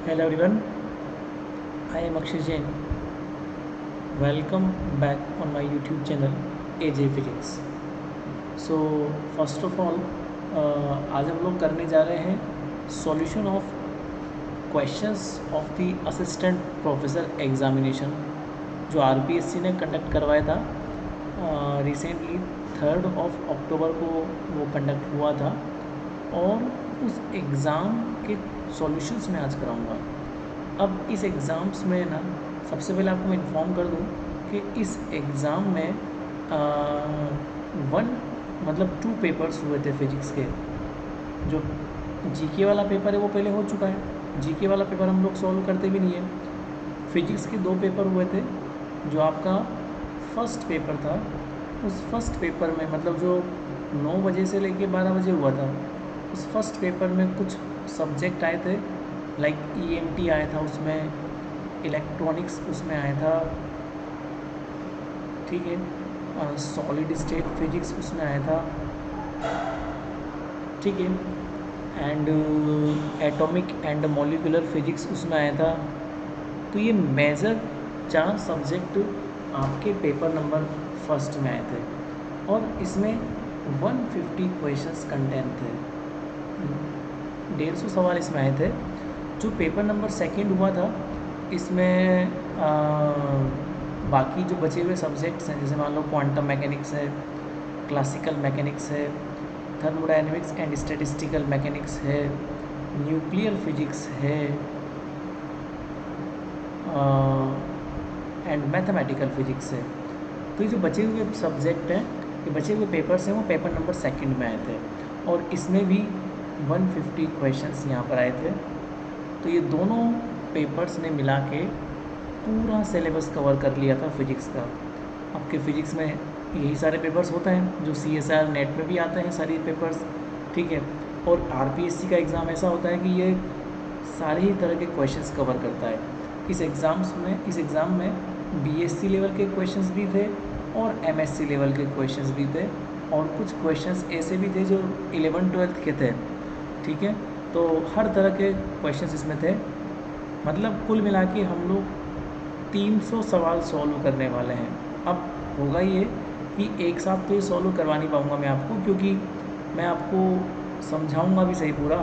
Hello everyone, I am Akshay Jain. Welcome back on my YouTube channel AJ Physics. So first of all, आज हम लोग करने जा रहे हैं solution of questions of the assistant professor examination जो RPSC ने कंडक्ट करवाया था रिसेंटली 3 अक्टूबर को वो कंडक्ट हुआ था और उस एग्ज़ाम के सॉल्यूशंस मैं आज कराऊंगा। अब इस एग्ज़ाम्स में ना सबसे पहले आपको मैं इन्फॉर्म कर दूं कि इस एग्ज़ाम में टू पेपर्स हुए थे फिजिक्स के। जो जीके वाला पेपर है वो पहले हो चुका है, जीके वाला पेपर हम लोग सॉल्व करते भी नहीं है। फिजिक्स के 2 पेपर हुए थे। जो आपका फर्स्ट पेपर था उस फर्स्ट पेपर में मतलब जो 9 बजे से लेके 12 बजे हुआ था, उस फर्स्ट पेपर में कुछ सब्जेक्ट आए थे लाइक ईएमटी आया था, उसमें इलेक्ट्रॉनिक्स उसमें आया था, ठीक है, सॉलिड स्टेट फिजिक्स उसमें आया था, ठीक है, and atomic and molecular physics उसमें आया था। तो ये मेजर 4 सब्जेक्ट आपके पेपर नंबर फर्स्ट में आए थे और इसमें 150 क्वेश्चंस कंटेंट थे, 150 सवाल इसमें आए थे। जो पेपर नंबर सेकंड हुआ था इसमें बाकी जो बचे हुए सब्जेक्ट्स हैं, जैसे मान लो क्वांटम मैकेनिक्स है, क्लासिकल मैकेनिक्स है, थर्मोडायनेमिक्स एंड स्टैटिस्टिकल मैकेनिक्स है, न्यूक्लियर फिजिक्स है एंड मैथमेटिकल फिजिक्स है। तो ये जो बचे हुए सब्जेक्ट हैं, ये बचे हुए पेपर्स हैं, वो पेपर नंबर सेकंड में आए थे और इसमें भी 150 क्वेश्चंस यहाँ पर आए थे। तो ये दोनों पेपर्स ने मिला के पूरा सिलेबस कवर कर लिया था फिजिक्स का। आपके फिजिक्स में यही सारे पेपर्स होते हैं जो CSIR नेट में भी आते हैं सारे पेपर्स, ठीक है। और आरपीएससी का एग्ज़ाम ऐसा होता है कि ये सारे ही तरह के क्वेश्चंस कवर करता है। इस एग्ज़ाम में बीएससी लेवल के क्वेश्चंस भी थे और एमएससी लेवल के क्वेश्चंस भी थे और कुछ क्वेश्चंस ऐसे भी थे जो 11-12 के थे, ठीक है। तो हर तरह के क्वेश्चंस इसमें थे। मतलब कुल मिला के हम लोग 300 सवाल सॉल्व करने वाले हैं। अब होगा ये कि एक साथ तो ये सॉल्व करवा नहीं पाऊँगा मैं आपको, क्योंकि मैं आपको समझाऊँगा भी सही पूरा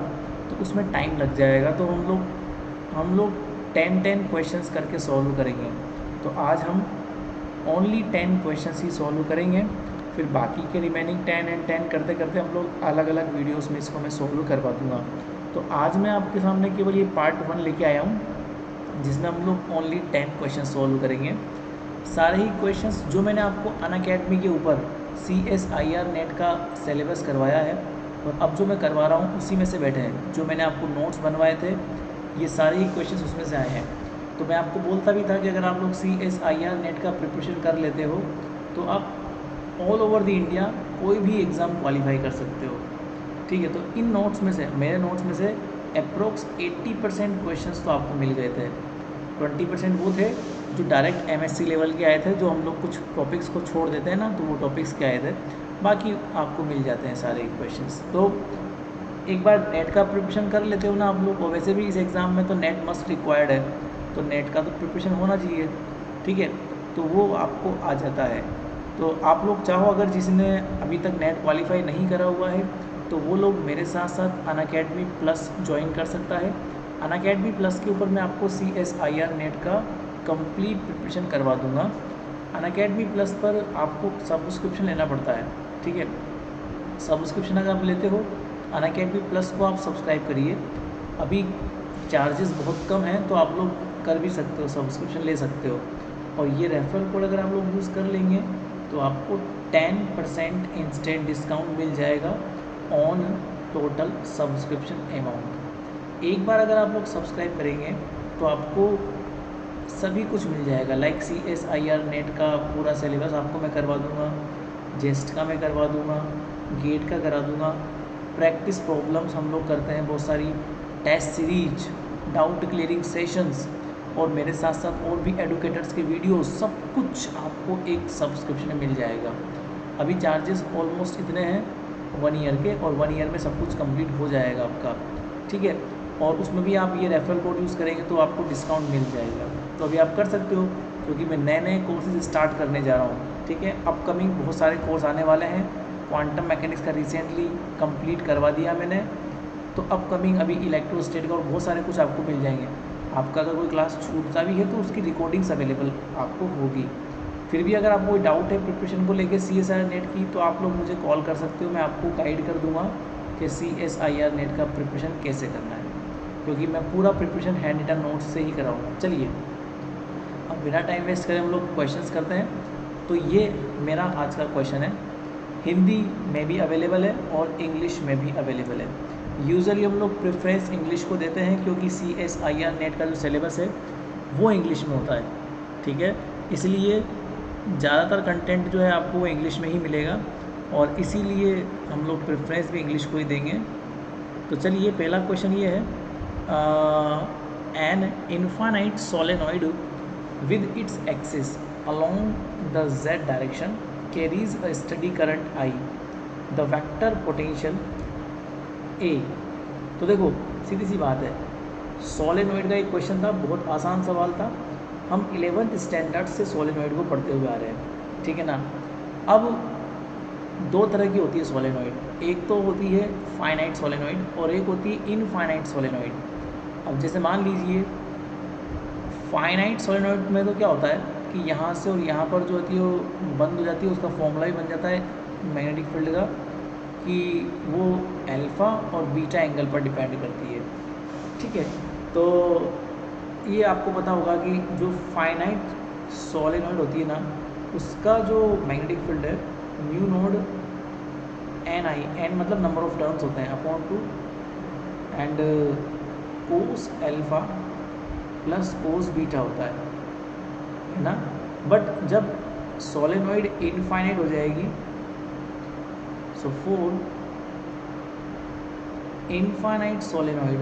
तो उसमें टाइम लग जाएगा। तो हम लोग 10 क्वेश्चंस करके सॉल्व करेंगे। तो आज हम ओनली 10 क्वेश्चंस ही सॉल्व करेंगे, फिर बाकी के रिमेनिंग 10 एंड 10 करते करते हम लोग अलग अलग वीडियोस में इसको मैं सॉल्व करवा दूँगा। तो आज मैं आपके सामने केवल ये पार्ट 1 लेके आया हूँ जिसमें हम लोग ओनली 10 क्वेश्चन सॉल्व करेंगे। सारे ही क्वेश्चंस जो मैंने आपको अनअकैडमी के ऊपर CSIR नेट का सिलेबस करवाया है और अब जो मैं करवा रहा हूँ उसी में से बैठे हैं। जो मैंने आपको नोट्स बनवाए थे ये सारे ही क्वेश्चंस उसमें से आए हैं। तो मैं आपको बोलता भी था कि अगर आप लोग CSIR नेट का प्रिपरेशन कर लेते हो तो आप ऑल ओवर द इंडिया कोई भी एग्ज़ाम क्वालिफाई कर सकते हो, ठीक है। तो इन नोट्स में से, मेरे नोट्स में से अप्रोक्स 80% क्वेश्चंस तो आपको मिल गए थे। 20% वो थे जो डायरेक्ट MSc लेवल के आए थे, जो हम लोग कुछ टॉपिक्स को छोड़ देते हैं ना, तो वो टॉपिक्स के आए थे, बाकी आपको मिल जाते हैं सारे क्वेश्चंस। तो एक बार नेट का प्रिपरेशन कर लेते हो ना आप लोग, और वैसे भी इस एग्ज़ाम में तो नेट मस्ट रिक्वायर्ड है, तो नेट का तो प्रिपरेशन होना चाहिए, ठीक है। तो वो आपको आ जाता है। तो आप लोग चाहो अगर जिसने अभी तक नेट क्वालिफाई नहीं करा हुआ है तो वो लोग मेरे साथ साथ अनअकैडमी प्लस ज्वाइन कर सकता है। अनअकैडमी प्लस के ऊपर मैं आपको CSIR नेट का कंप्लीट प्रिपरेशन करवा दूंगा। अनअकैडमी प्लस पर आपको सब्सक्रिप्शन लेना पड़ता है, ठीक है। सब्सक्रिप्शन अगर आप लेते हो अनअकैडमी प्लस को आप सब्सक्राइब करिए। अभी चार्जेस बहुत कम हैं तो आप लोग कर भी सकते हो, सब्सक्रिप्शन ले सकते हो। और ये रेफरल कोड अगर आप लोग यूज़ कर लेंगे तो आपको 10% इंस्टेंट डिस्काउंट मिल जाएगा ऑन टोटल सब्सक्रिप्शन अमाउंट। एक बार अगर आप लोग सब्सक्राइब करेंगे तो आपको सभी कुछ मिल जाएगा, लाइक CSIR नेट का पूरा सिलेबस आपको मैं करवा दूंगा, जेस्ट का मैं करवा दूंगा, गेट का करा दूंगा, प्रैक्टिस प्रॉब्लम्स हम लोग करते हैं बहुत सारी, test series, doubt clearing sessions और मेरे साथ साथ और भी एडुकेटर्स के वीडियो, सब कुछ आपको एक सब्सक्रिप्शन में मिल जाएगा। अभी चार्जेस ऑलमोस्ट इतने हैं 1 ईयर के, और 1 ईयर में सब कुछ कंप्लीट हो जाएगा आपका, ठीक है। और उसमें भी आप ये रेफरल कोड यूज़ करेंगे तो आपको डिस्काउंट मिल जाएगा। तो अभी आप कर सकते हो, क्योंकि मैं नए नए कोर्सेज स्टार्ट करने जा रहा हूँ, ठीक है। अपकमिंग बहुत सारे कोर्स आने वाले हैं। क्वांटम मैकेनिक्स का रिसेंटली कंप्लीट करवा दिया मैंने, तो अपकमिंग अभी इलेक्ट्रोस्टैटिक और बहुत सारे कुछ आपको मिल जाएंगे। आपका अगर कोई क्लास छूटता भी है तो उसकी रिकॉर्डिंग्स अवेलेबल आपको होगी। फिर भी अगर आपको कोई डाउट है प्रिपरेशन को लेके CSIR नेट की, तो आप लोग मुझे कॉल कर सकते हो, मैं आपको गाइड कर दूंगा कि CSIR नेट का प्रिपरेशन कैसे करना है, क्योंकि मैं पूरा प्रिपरेशन हैंड रिटन नोट्स से ही कराऊंगा। चलिए अब बिना टाइम वेस्ट करें हम लोग क्वेश्चंस करते हैं। तो ये मेरा आज का क्वेश्चन है, हिंदी में भी अवेलेबल है और इंग्लिश में भी अवेलेबल है। यूजुअली हम लोग प्रेफरेंस इंग्लिश को देते हैं, क्योंकि CSIR नेट का जो सिलेबस है वो इंग्लिश में होता है, ठीक है। इसलिए ज़्यादातर कंटेंट जो है आपको वो इंग्लिश में ही मिलेगा, और इसीलिए हम लोग प्रेफरेंस भी इंग्लिश को ही देंगे। तो चलिए पहला क्वेश्चन ये है, an infinite solenoid with its axis along the z direction carries a steady current I. The vector potential A. तो देखो सीधी सी बात है, सोलेनॉइड का एक क्वेश्चन था, बहुत आसान सवाल था। हम 11th स्टैंडर्ड से सोलेनॉइड को पढ़ते हुए आ रहे हैं, ठीक है ना। अब दो तरह की होती है सोलेनॉइड, एक तो होती है फाइनाइट सोलेनॉइड और एक होती है इनफाइनाइट सोलेनॉइड। अब जैसे मान लीजिए फाइनाइट सोलेनॉइड में तो क्या होता है कि यहाँ से और यहाँ पर जो होती है वो बंद हो जाती है, उसका फॉर्मूला भी बन जाता है मैग्नेटिक फील्ड का कि वो अल्फ़ा और बीटा एंगल पर डिपेंड करती है, ठीक है। तो ये आपको पता होगा कि जो फाइनाइट सोलेनॉइड होती है ना, उसका जो मैग्नेटिक फील्ड है म्यू नोड NI, एन मतलब नंबर ऑफ टर्न्स होते हैं upon 2 and cos alpha plus cos beta होता है ना। बट जब सोलेनॉइड इनफाइनाइट हो जाएगी, सो फॉर इनफाइनाइट सोलेनॉइड,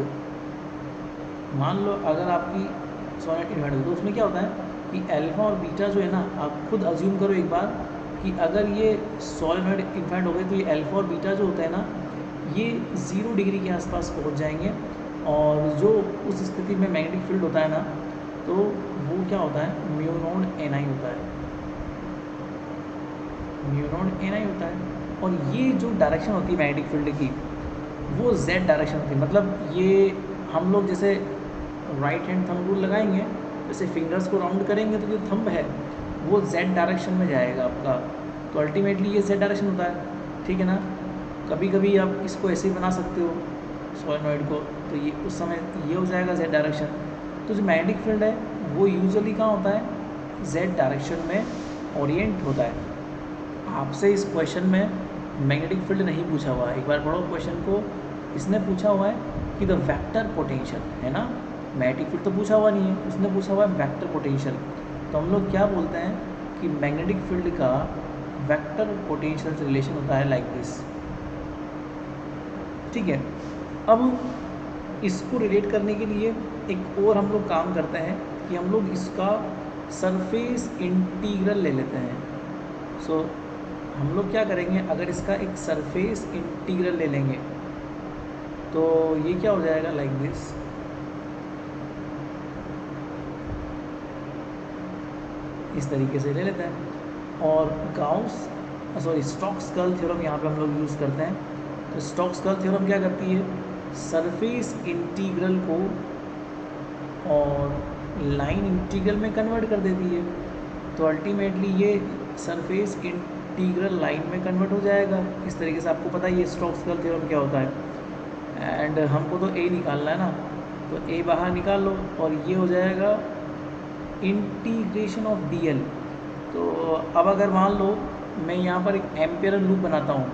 मान लो अगर आपकी सोलेनॉइड इनफाइनाइट हो तो उसमें क्या होता है कि अल्फा और बीटा जो है ना, आप खुद अज्यूम करो एक बार कि अगर ये सोलेनॉइड इनफाइनाइट हो गए तो ये अल्फा और बीटा जो होता है ना, ये 0 डिग्री के आसपास पहुंच जाएंगे, और जो उस स्थिति में मैग्नेटिक फील्ड होता है ना, तो वो क्या होता है म्यू नोड NI होता है, म्यू नोड NI होता है। और ये जो डायरेक्शन होती है मैग्नेटिक फील्ड की वो Z डायरेक्शन होती है। मतलब ये हम लोग जैसे राइट हैंड थंब रूल लगाएंगे, जैसे फिंगर्स को राउंड करेंगे तो जो थंब है वो Z डायरेक्शन में जाएगा आपका, तो अल्टीमेटली ये Z डायरेक्शन होता है, ठीक है ना। कभी कभी आप इसको ऐसे ही बना सकते हो सोलेनॉइड को, तो ये उस समय ये हो जाएगा Z डायरेक्शन। तो जो मैग्नेटिक फील्ड है वो यूजुअली कहाँ होता है, Z डायरेक्शन में ओरिएंट होता है। आपसे इस क्वेश्चन में मैग्नेटिक फील्ड नहीं पूछा हुआ है, एक बार पढ़ो क्वेश्चन को। इसने पूछा हुआ है कि द वेक्टर पोटेंशियल, है ना, मैग्नेटिक फील्ड तो पूछा हुआ नहीं है, उसने पूछा हुआ है वेक्टर पोटेंशियल। तो हम लोग क्या बोलते हैं कि मैग्नेटिक फील्ड का वेक्टर पोटेंशियल से रिलेशन होता है लाइक दिस, ठीक है। अब इसको रिलेट करने के लिए एक और हम लोग काम करते हैं कि हम लोग इसका सरफेस इंटीग्रल ले लेते हैं। सो हम लोग क्या करेंगे, अगर इसका एक सरफेस इंटीग्रल ले लेंगे तो ये क्या हो जाएगा लाइक दिस, इस तरीके से ले लेते हैं। और स्टोक्स-कर्ल थ्योरम यहाँ पे हम लोग यूज़ करते हैं। तो स्टोक्स-कर्ल थ्योरम क्या करती है, सरफेस इंटीग्रल को और लाइन इंटीग्रल में कन्वर्ट कर देती है। तो अल्टीमेटली ये सरफेस इंटीग्रल लाइन में कन्वर्ट हो जाएगा। इस तरीके से आपको पता है ये स्टोक्स-कर्ल थ्योरम क्या होता है। एंड हमको तो A निकालना है ना, तो A बाहर निकाल लो और ये हो जाएगा इंटीग्रेशन ऑफ DL। तो अब अगर मान लो मैं यहाँ पर एक एम्पियर लूप बनाता हूँ,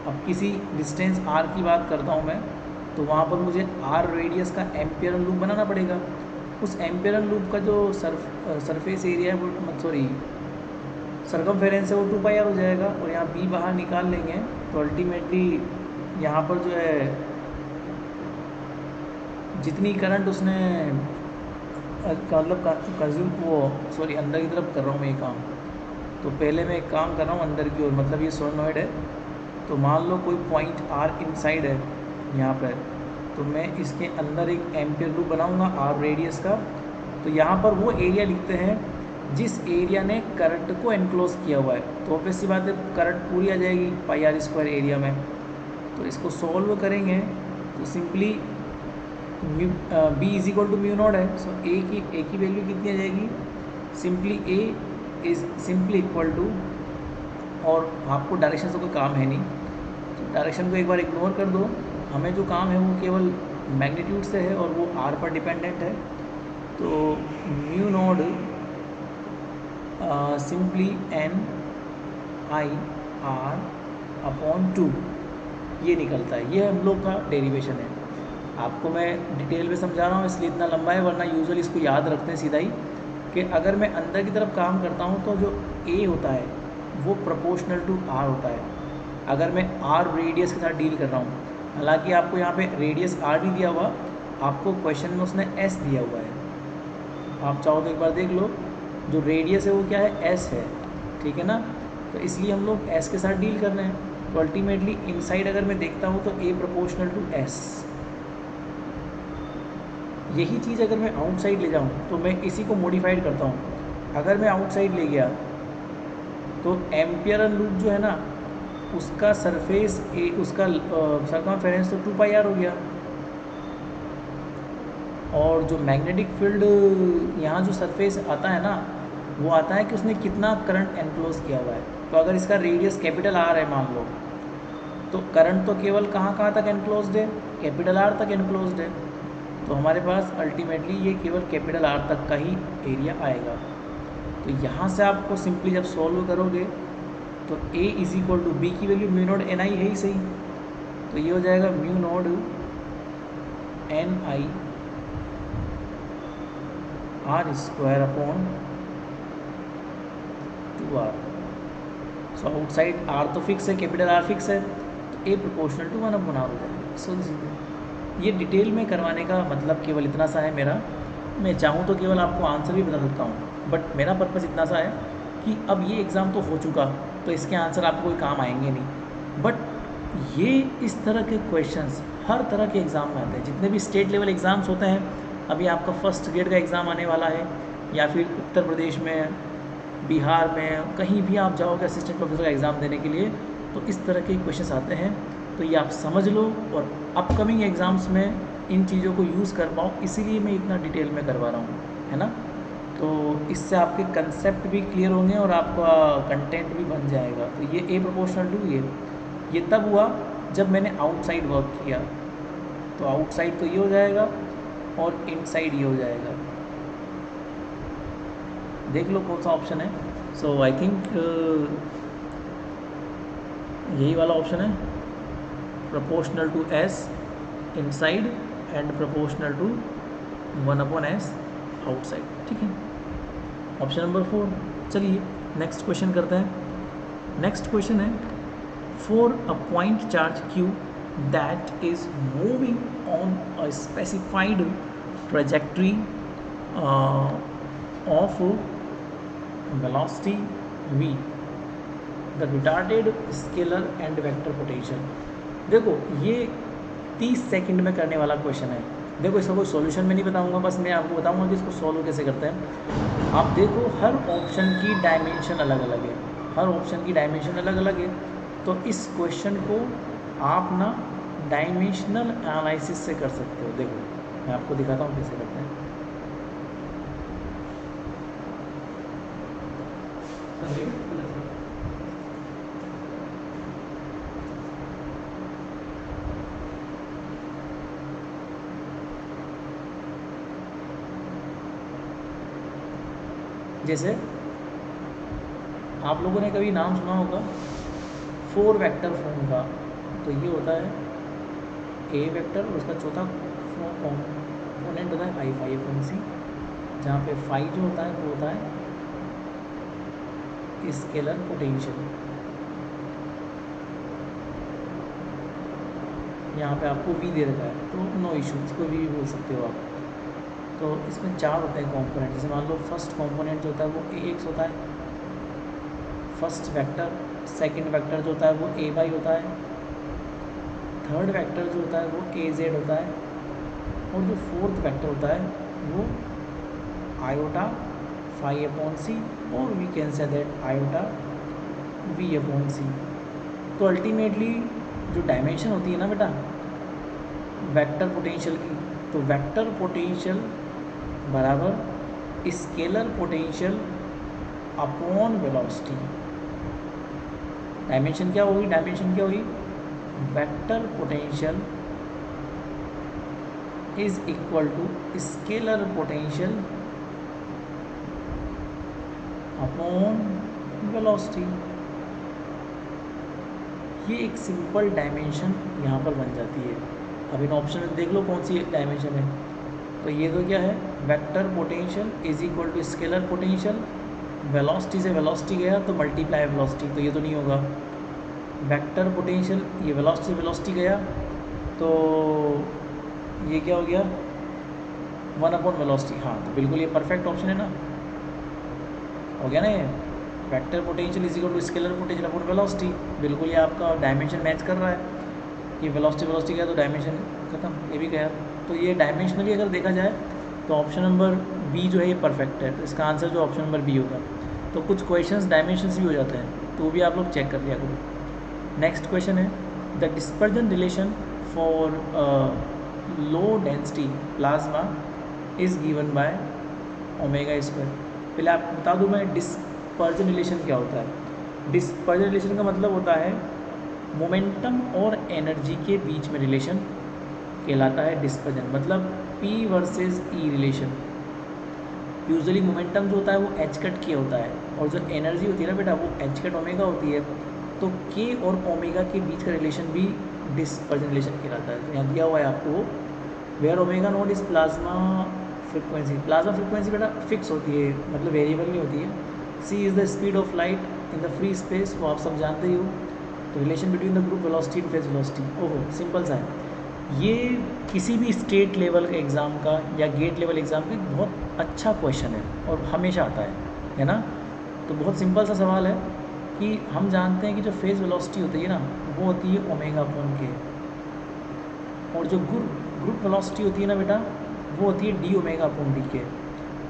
अब किसी डिस्टेंस R की बात करता हूँ मैं, तो वहाँ पर मुझे R रेडियस का एम्पियर लूप बनाना पड़ेगा। उस एम्पियर लूप का जो सरफेस एरिया है वो सर्कमफेरेंस है वो 2πr हो जाएगा, और यहाँ B बाहर निकाल लेंगे तो अल्टीमेटली यहाँ पर जो है जितनी करंट उसने मतलब कंज्यूम अंदर की तरफ कर रहा हूँ मैं ये काम। तो पहले मैं एक काम कर रहा हूँ अंदर की ओर, मतलब ये सोलेनॉइड है, तो मान लो कोई पॉइंट R इनसाइड है यहाँ पर, तो मैं इसके अंदर एक एम्पियर लूप बनाऊंगा आर रेडियस का। तो यहाँ पर वो एरिया लिखते हैं जिस एरिया ने करंट को एनक्लोज किया हुआ है। तो ऑब्वियस सी बात है करंट पूरी आ जाएगी पाई आर स्क्वायर एरिया में। तो इसको सॉल्व करेंगे तो simply B is equal to mu naught है। सो ए की वैल्यू कितनी आ जाएगी, simply A is simply equal to, और आपको डायरेक्शन से कोई काम है नहीं तो डायरेक्शन को एक बार इग्नोर कर दो। हमें जो काम है वो केवल मैग्नीट्यूड से है और वो आर पर डिपेंडेंट है। तो mu naught simply N I R upon 2 ये निकलता है। ये हम लोग का डेरिवेशन है। आपको मैं डिटेल में समझा रहा हूँ इसलिए इतना लंबा है, वरना यूजुअली इसको याद रखते हैं सीधा ही कि अगर मैं अंदर की तरफ काम करता हूँ तो जो ए होता है वो प्रोपोर्शनल टू आर होता है। अगर मैं आर रेडियस के साथ डील कर रहा हूँ, हालांकि आपको यहाँ पे रेडियस आर नहीं दिया हुआ, आपको क्वेश्चन में उसने एस दिया हुआ है। आप चाहो तो एक बार देख लो, जो रेडियस है वो क्या है, एस है, ठीक है ना। तो इसलिए हम लोग एस के साथ डील कर रहे हैं। तो अल्टीमेटली इनसाइड अगर मैं देखता हूँ तो ए प्रोपोर्शनल टू एस। यही चीज़ अगर मैं आउटसाइड ले जाऊँ तो मैं इसी को मॉडिफाइड करता हूँ। अगर मैं आउटसाइड ले गया तो एम्पियर लूप जो है ना उसका सरफेस ए, उसका सर्कमफेरेंस तो 2 पाई आर हो गया, और जो मैग्नेटिक फील्ड यहाँ जो सरफेस आता है ना वो आता है कि उसने कितना करंट एनक्लोज किया हुआ है। तो अगर इसका रेडियस कैपिटल आर है मान लो, तो करंट तो केवल कहाँ तक एनक्लोज्ड है, कैपिटल आर तक एनक्लोज्ड है। तो हमारे पास अल्टीमेटली ये केवल कैपिटल आर तक का ही एरिया आएगा। तो यहाँ से आपको सिंपली जब सॉल्व करोगे तो A is equal to B की value mu naught N I है ही सही, तो ये हो जाएगा mu naught N I R square upon 2r। So outside R तो फिक्स है, कैपिटल आर फिक्स है, तो A proportional to 1 upon R हो जाएगा। सो ये डिटेल में करवाने का मतलब केवल इतना सा है मेरा। मैं चाहूँ तो केवल आपको आंसर भी बता सकता हूँ, बट मेरा पर्पज़ इतना सा है कि अब ये एग्ज़ाम तो हो चुका, तो इसके आंसर आपको कोई काम आएंगे नहीं। बट ये इस तरह के क्वेश्चंस हर तरह के एग्ज़ाम में आते हैं। जितने भी स्टेट लेवल एग्ज़ाम्स होते हैं, अभी आपका फर्स्ट ग्रेड का एग्ज़ाम आने वाला है, या फिर उत्तर प्रदेश में, बिहार में, कहीं भी आप जाओगे असिस्टेंट प्रोफेसर का एग्ज़ाम देने के लिए, तो इस तरह के क्वेश्चंस आते हैं। तो ये आप समझ लो और अपकमिंग एग्ज़ाम्स में इन चीज़ों को यूज़ कर पाओ, इसीलिए मैं इतना डिटेल में करवा रहा हूँ, है ना। तो इससे आपके कंसेप्ट भी क्लियर होंगे और आपका कंटेंट भी बन जाएगा। तो ये ए प्रोपोर्शनल टू ये तब हुआ जब मैंने आउटसाइड वर्क किया। तो आउटसाइड तो ये हो जाएगा और इनसाइड ये हो जाएगा। देख लो कौन सा ऑप्शन है। सो आई थिंक यही वाला ऑप्शन है, proportional to S inside and proportional to 1 upon S outside, ठीक है। Option number 4। चलिए नेक्स्ट क्वेश्चन करते हैं। नेक्स्ट क्वेश्चन है, for a point charge Q that is moving on a specified trajectory of velocity v, the retarded scalar and vector potential. देखो ये 30 second में करने वाला क्वेश्चन है। देखो इसका कोई सॉल्यूशन मैं नहीं बताऊंगा, बस मैं आपको बताऊंगा कि इसको सॉल्व कैसे करते हैं। आप देखो हर ऑप्शन की डायमेंशन अलग अलग है, हर ऑप्शन की डायमेंशन अलग अलग है। तो इस क्वेश्चन को आप ना डायमेंशनल एनालिसिस से कर सकते हो। देखो मैं आपको दिखाता हूँ कैसे करते हैं। जैसे आप लोगों ने कभी नाम सुना होगा 4 वेक्टर फॉर्म का। तो ये होता है ए वेक्टर और उसका चौथा कॉम्पोनेंट होता है आई फाई एफ सी, जहाँ पे फाई जो होता है वो होता है स्केलर पोटेंशियल। यहाँ पे आपको वी दे रखा है, तो नो इशू, इसको वी बोल सकते हो आप। तो इसमें 4 होते हैं कंपोनेंट। जैसे मान लो फर्स्ट कंपोनेंट जो होता है वो ए एक्स होता है, फर्स्ट वेक्टर। सेकंड वेक्टर जो होता है वो ए वाई होता है, थर्ड वेक्टर जो होता है वो ए जेड होता है, और जो फोर्थ वेक्टर होता है वो आयोटा फाई अपॉन सी, और we can say that iota v upon c. तो अल्टीमेटली जो डायमेंशन होती है ना बेटा वेक्टर पोटेंशियल की, तो वेक्टर पोटेंशियल बराबर scalar potential upon velocity. Dimension क्या होगी, डायमेंशन क्या होगी, vector potential is equal to scalar potential upon velocity. ये एक सिंपल डायमेंशन यहाँ पर बन जाती है। अब इन ऑप्शन में देख लो कौन सी डायमेंशन है। तो ये तो क्या है, vector potential is equal to scalar potential, velocity से वेलोसिटी गया तो मल्टीप्लाई वेलोसिटी, तो ये तो नहीं होगा। वेक्टर पोटेंशियल ये वेलोसिटी से वेलोसिटी गया तो ये क्या हो गया 1 अपॉन वेलोसिटी। हाँ तो बिल्कुल ये परफेक्ट ऑप्शन है ना, हो गया ना ये। Vector potential is equal to scalar potential upon velocity, बिल्कुल ये आपका डायमेंशन मैच कर रहा है कि वेलोसिटी गया तो डायमेंशन खत्म, ये भी गया। तो ये डायमेंशनली अगर देखा जाए तो ऑप्शन नंबर बी जो है ये परफेक्ट है। तो इसका आंसर जो ऑप्शन नंबर बी होगा। तो कुछ क्वेश्चंस डायमेंशंस भी हो जाते हैं, तो भी आप लोग चेक कर लिया करो। नेक्स्ट क्वेश्चन है the dispersion relation for low density plasma is given by omega square. पहले आपको बता दूं मैं डिस्पर्जन रिलेशन क्या होता है। डिस्पर्जन रिलेशन का मतलब होता है मोमेंटम और एनर्जी के बीच में रिलेशन कहलाता है डिस्पर्जन, मतलब P versus E relation. Usually momentum जो होता है वो एच कट के होता है, और जो एनर्जी होती है ना बेटा वो एच कट ओमेगा होती है। तो K और ओमेगा के बीच का रिलेशन भी डिस्पर्जन रिलेशन कहलाता है। तो यहाँ दिया हुआ है आपको where omega not is plasma frequency. Plasma frequency बेटा फिक्स होती है, मतलब वेरिएबल नहीं होती है। C is the speed of light in the free space, वो आप सब जानते ही हो। तो relation between the group velocity and phase velocity, ओहो सिंपल सा है ये। किसी भी स्टेट लेवल के एग्ज़ाम का या गेट लेवल एग्ज़ाम का बहुत अच्छा क्वेश्चन है और हमेशा आता है ना। तो बहुत सिंपल सा सवाल है कि हम जानते हैं कि जो फेज वेलोसिटी होती है ना वो होती है ओमेगा अपॉन के, और जो ग्रुप वेलोसिटी होती है ना बेटा वो होती है डी ओमेगा अपॉन डी के।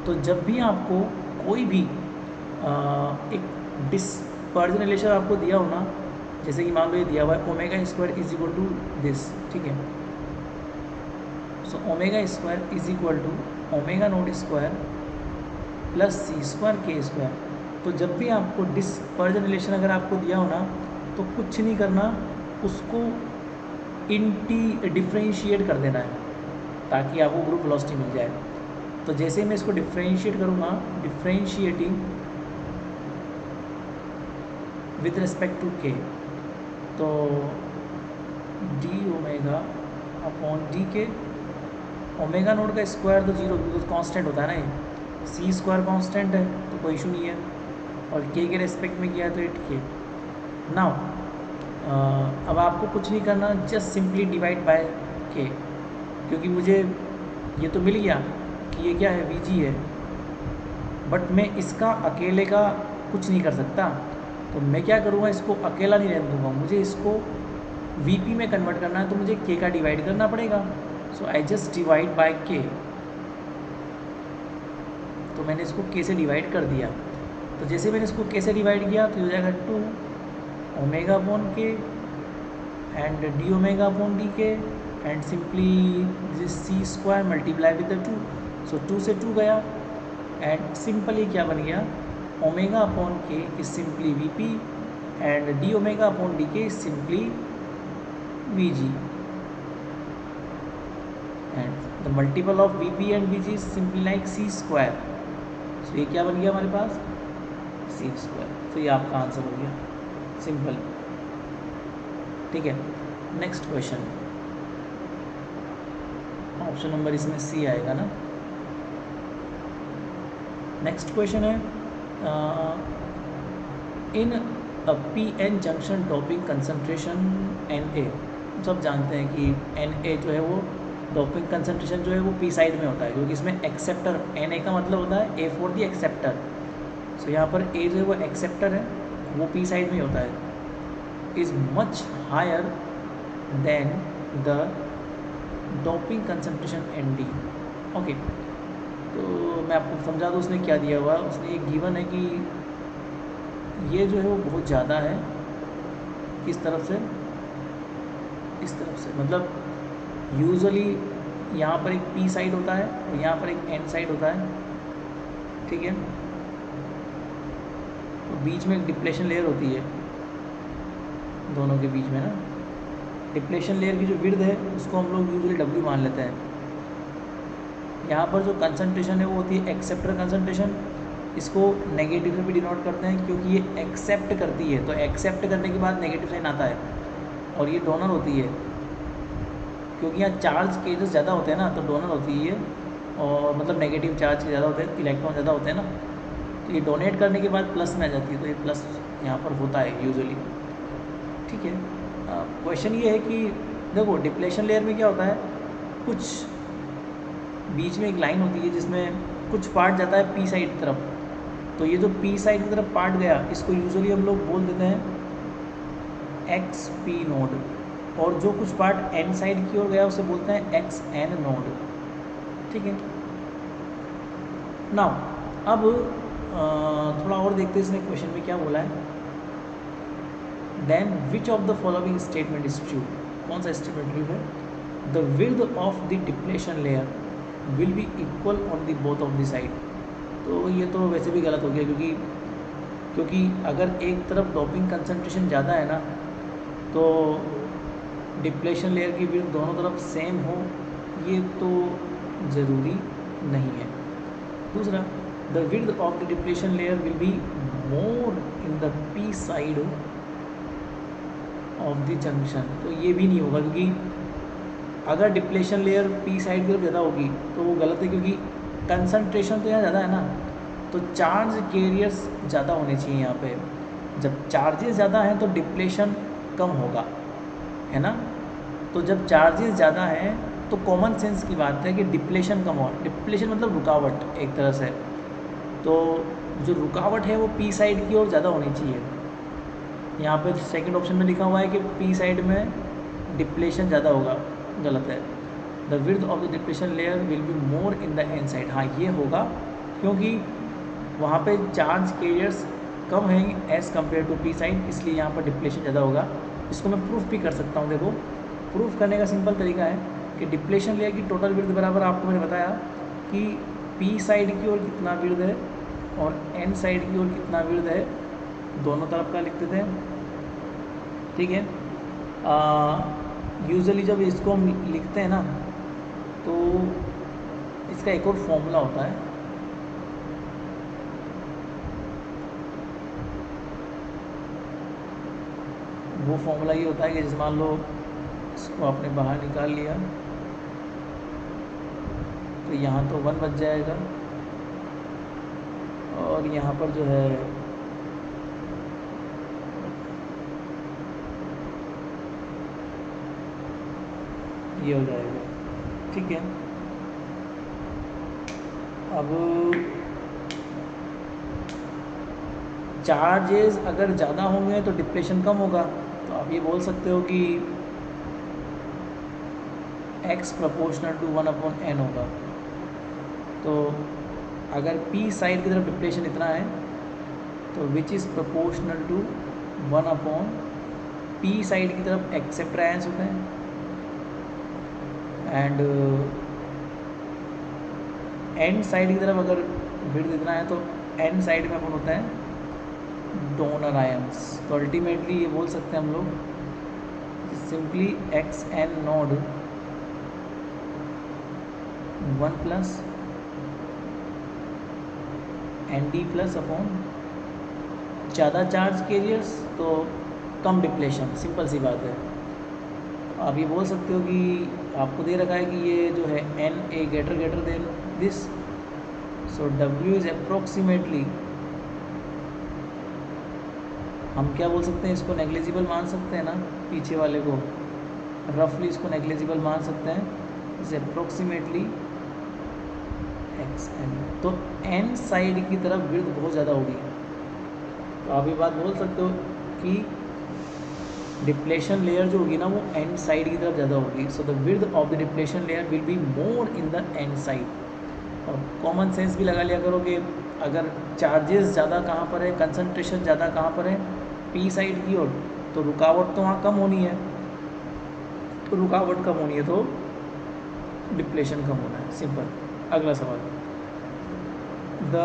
तो जब भी आपको कोई भी एक डिस्पर्जन रिलेशन आपको दिया हो ना, जैसे कि मान लो ये दिया हुआ है omega square is equal to this, ठीक है। So omega square is equal to omega naught square plus C square K square. तो जब भी आपको डिस्पर्जन रिलेशन अगर आपको दिया हो ना तो कुछ नहीं करना, उसको डिफ्रेंशिएट कर देना है ताकि आपको ग्रुप वेलोसिटी मिल जाए। तो जैसे मैं इसको डिफ्रेंशिएट करूँगा, डिफ्रेंशिएटिंग विथ रिस्पेक्ट टू के, तो डी ओमेगा अपॉन डी के, ओमेगा नोट का स्क्वायर तो जीरो बिकॉज कांस्टेंट होता है ना, ये सी स्क्वायर कांस्टेंट है तो कोई इशू नहीं है, और के रेस्पेक्ट में किया है तो 8k। नाउ अब आपको कुछ नहीं करना, जस्ट सिंपली डिवाइड बाय के, क्योंकि मुझे ये तो मिल गया कि ये क्या है Vg है, बट मैं इसका अकेले का कुछ नहीं कर सकता। तो मैं क्या करूँगा, इसको अकेला नहीं रहने दूँगा, मुझे इसको Vp में कन्वर्ट करना है तो मुझे k का डिवाइड करना पड़ेगा। So I just divide by k, तो मैंने इसको k से डिवाइड कर दिया। तो जैसे मैंने इसको k से डिवाइड किया तो हो जाएगा 2 omega upon k and d omega upon d k, and simply this c square multiply with the 2। So 2 से 2 गया, एंड सिंपली क्या बन गया, omega upon k is simply v p and d omega upon d k is simply v g, and the multiple of v p and v g is simply like c square. So ये क्या बन गया हमारे पास, सी square. तो ये आपका answer हो गया, सिंपल, ठीक है। नेक्स्ट क्वेश्चन, ऑप्शन नंबर इसमें सी आएगा ना। नेक्स्ट क्वेश्चन है in p n junction doping concentration Na, सब जानते हैं कि Na जो है वो डोपिंग कंसंट्रेशन जो है वो पी साइड में होता है, क्योंकि इसमें एक्सेप्टर Na का मतलब होता है ए फॉर दी एक्सेप्टर। सो यहाँ पर ए जो है वो एक्सेप्टर है, वो पी साइड में होता है, is much higher than the doping concentration ND। Okay, तो मैं आपको समझा दूँ उसने क्या दिया हुआ। उसने ये गिवन है कि ये जो है वो बहुत ज़्यादा है, किस तरफ से, इस तरफ से, मतलब यूजुअली यहाँ पर एक P साइड होता है और यहाँ पर एक N साइड होता है, ठीक है। तो बीच में एक डिप्लेशन लेयर होती है, दोनों के बीच में ना। डिप्लेशन लेयर की जो विड्थ है उसको हम लोग यूजुअली W मान लेते हैं। यहाँ पर जो कंसंट्रेशन है वो होती है एक्सेप्टर कंसंट्रेशन। इसको नेगेटिव से भी डिनोट करते हैं क्योंकि ये एक्सेप्ट करती है, तो एक्सेप्ट करने के बाद नेगेटिव साइन आता है। और ये डोनर होती है क्योंकि यहाँ चार्ज केजेस ज़्यादा होते हैं ना, तो डोनर होती है। और मतलब नेगेटिव चार्ज ज़्यादा होते हैं, इलेक्ट्रॉन ज़्यादा होते हैं ना, तो ये डोनेट करने के बाद प्लस में आ जाती है, तो ये प्लस यहाँ पर होता है यूजुअली, ठीक है। क्वेश्चन ये है कि देखो डिप्लेशन लेयर में क्या होता है, कुछ बीच में एक लाइन होती है जिसमें कुछ पार्ट जाता है P साइड की तरफ, तो ये जो P साइड की तरफ पार्ट गया इसको यूजुअली हम लोग बोल देते हैं XP नोड, और जो कुछ पार्ट N साइड की ओर गया उसे बोलते हैं XN नोड, ठीक है। नाउ अब थोड़ा और देखते हैं इसने क्वेश्चन में क्या बोला है। Then which of the following statement is true, कौन सा स्टेटमेंट ट्रू है। The width of the depletion layer will be equal on the both of the side. तो ये तो वैसे भी गलत हो गया क्योंकि अगर एक तरफ डोपिंग कंसंट्रेशन ज़्यादा है ना, तो डिप्लेशन लेयर की विड्थ दोनों तरफ सेम हो, ये तो ज़रूरी नहीं है। दूसरा, the width of the depletion layer will be more in the P side of the junction, तो ये भी नहीं होगा क्योंकि अगर डिप्लेशन लेयर P साइड की तरफ ज़्यादा होगी तो वो गलत है, क्योंकि कंसंट्रेशन तो यहाँ ज़्यादा है ना, तो चार्ज कैरियर्स ज़्यादा होने चाहिए यहाँ पे। जब चार्जेस ज़्यादा हैं तो डिप्लेशन कम होगा, है ना। तो जब चार्जेस ज़्यादा हैं तो कॉमन सेंस की बात है कि डिप्लेशन कम हो। डिप्लेशन मतलब रुकावट एक तरह से, तो जो रुकावट है वो P साइड की ओर ज़्यादा होनी चाहिए। यहाँ पे सेकंड ऑप्शन में लिखा हुआ है कि P साइड में डिप्लेशन ज़्यादा होगा, गलत है। The width of the depletion layer will be more in the N side, हाँ ये होगा क्योंकि वहाँ पे चार्ज कैरियर्स कम हैं as compare to P side, इसलिए यहाँ पर डिप्लेशन ज़्यादा होगा। इसको मैं प्रूफ भी कर सकता हूँ। देखो प्रूफ करने का सिंपल तरीका है कि डिप्लेशन लेयर की टोटल विड्थ बराबर, आपको मैंने बताया कि P साइड की ओर कितना विड्थ है और N साइड की ओर कितना विड्थ है, दोनों तरफ का लिख देते हैं, ठीक है। यूजुअली जब इसको हम लिखते हैं ना तो इसका एक और फॉर्मूला होता है, वो फॉर्मूला ये होता है कि जैसे मान लो इसको आपने बाहर निकाल लिया तो यहाँ तो 1 बच जाएगा और यहाँ पर जो है ये हो जाएगा, ठीक है। अब चार्जेस अगर ज़्यादा होंगे तो डिप्लेशन कम होगा, तो आप ये बोल सकते हो कि x प्रोपोर्शनल टू 1/n होगा। तो अगर P साइड की तरफ डिप्लेशन इतना है तो which is proportional to 1/P side की तरफ एक्सेप्ट आयंस होते हैं एंड N साइड की तरफ अगर विड्थ इतना है तो N साइड में अपन होता है डोनर आयंस। तो अल्टीमेटली ये बोल सकते हैं हम लोग simply XN node 1 plus ND plus upon ज़्यादा चार्ज कैरियर्स तो कम डिप्लेशन, सिंपल सी बात है। आप ये बोल सकते हो कि आपको दे रखा है कि ये जो है NA greater than this, so W is approximately, हम क्या बोल सकते हैं, इसको नेग्लिजिबल मान सकते हैं ना, पीछे वाले को रफली इसको नेग्लिजिबल मान सकते हैं, इसे अप्रोक्सीमेटली XN। तो N साइड की तरफ विड्थ बहुत ज़्यादा होगी, तो आप ये बात बोल सकते हो कि डिप्लेशन लेयर जो होगी ना वो एंड साइड की तरफ ज़्यादा होगी, so the width of the depletion layer will be more in the end side. और कॉमन सेंस भी लगा लिया करो कि अगर चार्जेस ज़्यादा कहाँ पर है, कंसंट्रेशन ज़्यादा कहाँ पर है, पी साइड की ओर, तो रुकावट तो वहाँ कम होनी है, तो रुकावट कम होनी है तो डिप्लेशन कम होना है, सिंपल। अगला सवाल, the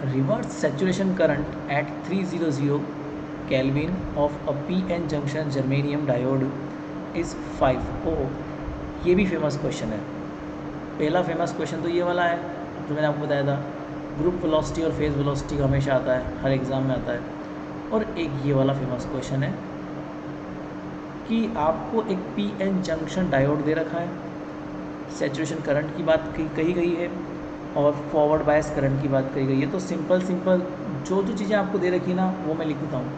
reverse saturation current eight 300 kelvin of a PN junction germanium diode is 5। ओह, ये भी फेमस क्वेश्चन है। पहला फेमस क्वेश्चन तो ये वाला है जो मैंने आपको बताया था, ग्रुप वेलोसिटी और फेज वेलोसिटी का हमेशा आता है, हर एग्ज़ाम में आता है। और एक ये वाला फेमस क्वेश्चन है कि आपको एक पीएन जंक्शन डायोड दे रखा है, सैचुरेशन करंट की बात कही गई है और फॉरवर्ड बायस करंट की बात कही गई है। तो सिंपल जो चीज़ें आपको दे रखी ना वो मैं लिख देता हूँ।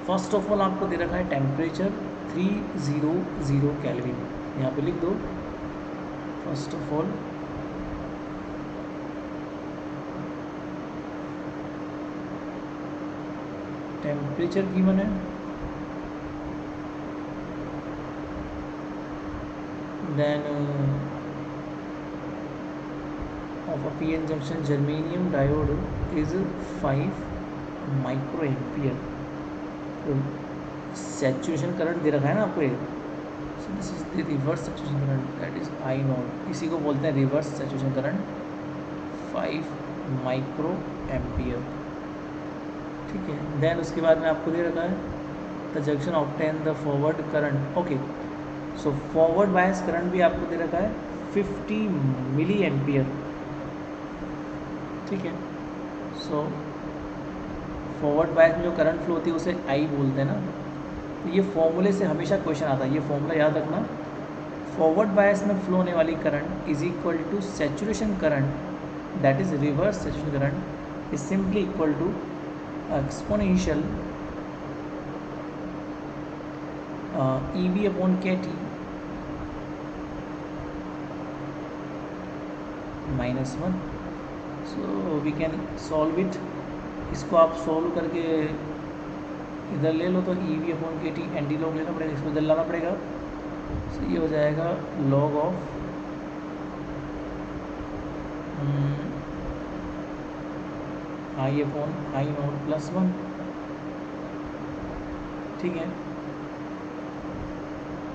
फर्स्ट ऑफ ऑल आपको दे रखा है टेम्परेचर 300 केल्विन, यहाँ पे लिख दो। First of all temperature given है, then of a PN junction germanium diode is 5 micro ampere. तो सैचुरेशन करंट दे रखा है ना आपको ये, so this is the reverse saturation current, that is I naught, इसी को बोलते हैं reverse saturation current, 5 micro ampere. ठीक है, देन उसके बाद में आपको दे रखा है the junction obtain the forward current. Okay, so forward bias current भी आपको दे रखा है 50 मिली एम्पियर। ठीक है, सो फॉरवर्ड बायस में जो करंट फ्लो होती है उसे आई बोलते हैं ना। तो ये फॉर्मूले से हमेशा क्वेश्चन आता है, ये फॉर्मूला याद रखना। फॉरवर्ड बायस में फ्लो होने वाली current is equal to saturation current, that is reverse saturation current is simply equal to exponential EV upon KT -1। So we can solve it. इसको आप सॉल्व करके इधर ले लो तो EV upon KT anti log लेना पड़ेगा, इसको इधर लाना पड़ेगा। सो ये हो जाएगा log of I upon I not plus 1। ठीक है,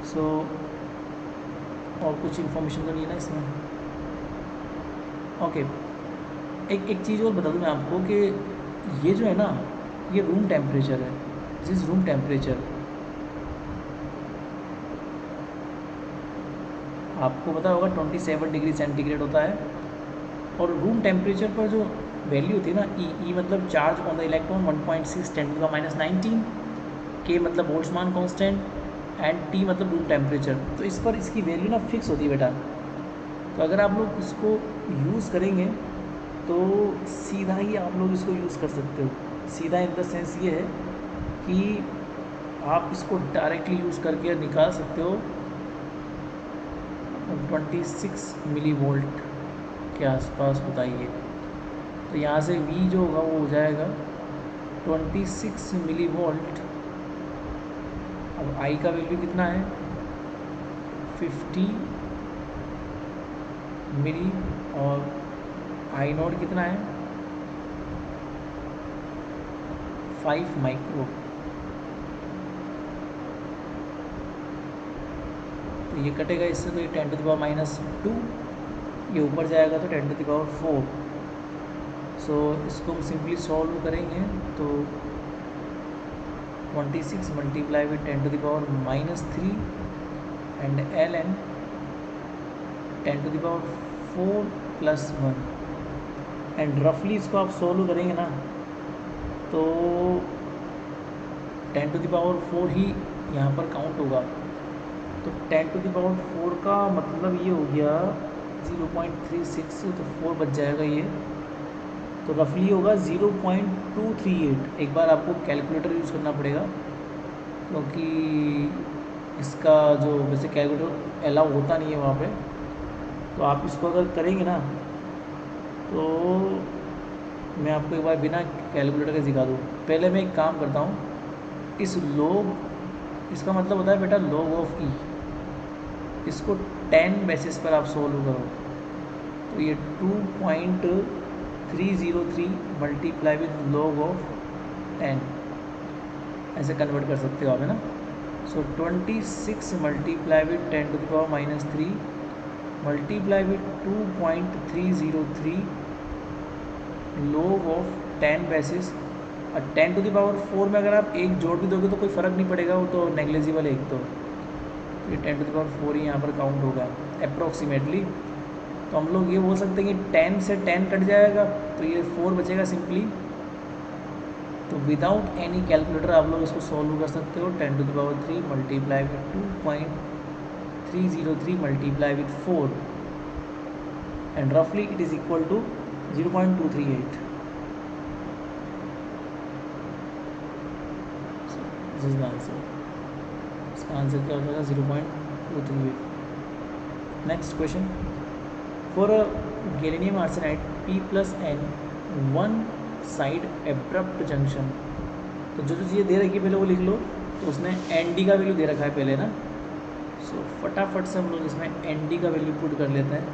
सो और कुछ इन्फॉर्मेशन तो नहीं है ना इसमें। ओके, एक चीज़ और बता दूँ मैं आपको कि ये जो है ना ये रूम टेम्परेचर है, दिस इज़ रूम टेम्परेचर। आपको पता होगा 27 डिग्री सेंटीग्रेड होता है, और रूम टेम्परेचर पर जो वैल्यू होती है ना, ई मतलब चार्ज ऑन द इलेक्ट्रॉन 1.6 × 10⁻19, के मतलब बोल्ट्जमान कांस्टेंट, एंड टी मतलब रूम टेम्परेचर। तो इस पर इसकी वैल्यू ना फिक्स होती है बेटा। तो अगर आप लोग इसको यूज़ करेंगे तो सीधा ही आप लोग इसको यूज़ कर सकते हो। सीधा इन द सेंस ये है कि आप इसको डायरेक्टली यूज़ करके निकाल सकते हो 26 मिली वोल्ट के आसपास बताइए। तो यहाँ से V जो होगा वो हो जाएगा 26 मिली वोल्ट। अब I का वैल्यू कितना है 50 मिली, और आई नोट कितना है 5 माइक्रो। तो ये कटेगा इससे, तो ये 10⁻², ये ऊपर जाएगा तो 10⁴। सो इसको हम सिंपली सॉल्व करेंगे तो 26 multiply with 10⁻³ and ln 10⁴ + 1, and रफली इसको आप सॉल्व करेंगे ना तो 10⁴ ही यहाँ पर काउंट होगा। तो 10⁴ का मतलब ये हो गया 0.36, तो 4 बच जाएगा ये, तो रफली होगा 0.238। एक बार आपको कैलकुलेटर यूज़ करना पड़ेगा क्योंकि इसका जो वैसे कैलकुलेटर अलाउ होता नहीं है वहाँ पे। तो आप इसको अगर करेंगे ना तो मैं आपको एक बार बिना कैलकुलेटर के सिखा दूँ। पहले मैं एक काम करता हूँ, इस लोग इसका मतलब होता है बेटा log ऑफ ई, इसको 10 बेसिस पर आप सोल्व करो तो ये 2.303 मल्टीप्लाई विद log ऑफ 10 ऐसे कन्वर्ट कर सकते हो आप, है ना। So 26 multiply with 10 to the power -3 multiply with 2.303 log of 10 basis, और 10 टू द पावर 4 में अगर आप एक जोड़ भी दोगे तो कोई फ़र्क नहीं पड़ेगा, वो तो नेग्लिजिबल है एक तो ये 10 टू द पावर 4 ही यहाँ पर काउंट होगा अप्रोक्सीमेटली। तो हम लोग ये बोल सकते हैं कि 10 से 10 कट जाएगा तो ये 4 बचेगा सिंपली। तो विदाउट एनी कैलकुलेटर आप लोग इसको सॉल्व कर सकते हो। 10 to the power 3 multiply with 2.303 multiply with 4 and रफली it is equal to 0.238। This is the answer. इसका आंसर क्या हो जाएगा 0.238। Next question, for a gallium arsenide P + N one side abrupt junction, तो जो चीज़ें दे रखी है पहले वो लिख लो। तो उसने ND का वैल्यू दे रखा है पहले ना, सो फटाफट से हम लोग इसमें ND का वैल्यू पुट कर लेते हैं।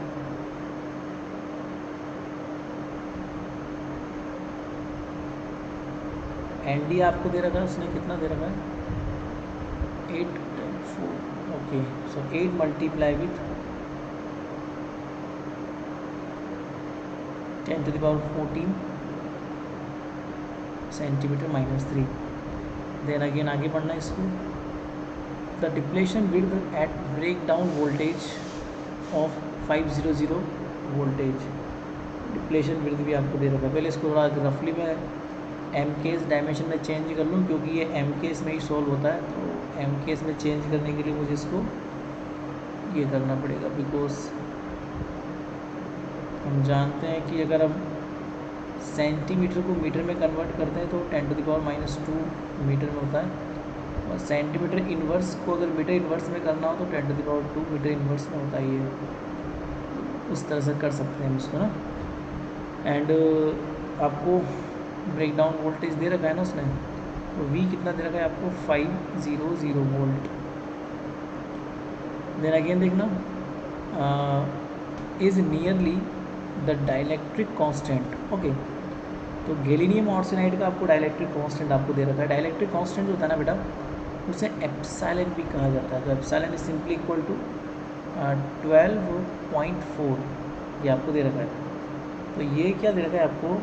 ND आपको दे रखा है, उसने कितना दे रखा है 8.4, okay. So 8 multiply with 10 to the power 14 centimetre -3। Then again आगे बढ़ना है इसको। The depletion width at break down voltage of 500 voltage, depletion width भी आपको दे रखा है। पहले इसको थोड़ा रफली मैं MKs डायमेंशन में चेंज कर लूँ क्योंकि ये MKs में ही सॉल्व होता है, तो MKs में चेंज करने के लिए मुझे इसको ये करना पड़ेगा, बिकॉज हम जानते हैं कि अगर हम सेंटीमीटर को मीटर में कन्वर्ट करते हैं तो 10 टू द पावर -2 मीटर में होता है, और सेंटीमीटर इन्वर्स को अगर मीटर इन्वर्स में करना हो तो 10 to the power 2 metre inverse में होता है। ये उस तरह से कर सकते हैं हम इसको ना। एंड आपको ब्रेक डाउन वोल्टेज दे रखा है ना उसने, तो V कितना दे रखा है आपको 500 वोल्ट। देन अगेन देखना is nearly the dielectric constant, okay. तो गैलियम आर्सेनाइड का आपको डाइलेक्ट्रिक कांस्टेंट आपको दे रखा है। डाइलेक्ट्रिक कांस्टेंट जो होता है ना बेटा, उसे एप्सिलॉन भी कहा जाता है। तो epsilon is simply equal to 12.4, ये आपको दे रखा है। तो ये क्या दे रखा है आपको,